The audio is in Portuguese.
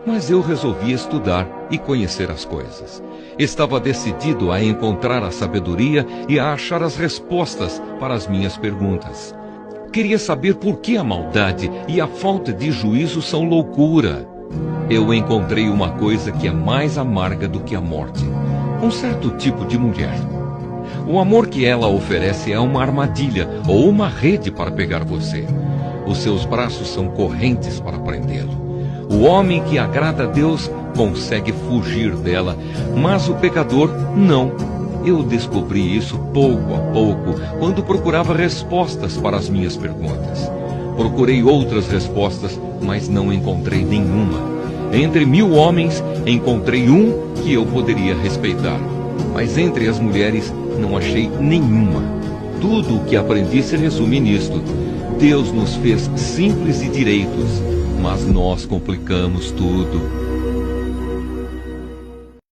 Mas eu resolvi estudar e conhecer as coisas. Estava decidido a encontrar a sabedoria e a achar as respostas para as minhas perguntas. Queria saber por que a maldade e a falta de juízo são loucura. Eu encontrei uma coisa que é mais amarga do que a morte: um certo tipo de mulher. O amor que ela oferece é uma armadilha ou uma rede para pegar você. Os seus braços são correntes para prendê-lo. O homem que agrada a Deus consegue fugir dela, mas o pecador não. Eu descobri isso pouco a pouco, quando procurava respostas para as minhas perguntas. Procurei outras respostas, mas não encontrei nenhuma. Entre 1000 homens, encontrei um que eu poderia respeitar. Mas entre as mulheres, não achei nenhuma. Tudo o que aprendi se resume nisto: Deus nos fez simples e direitos, mas nós complicamos tudo.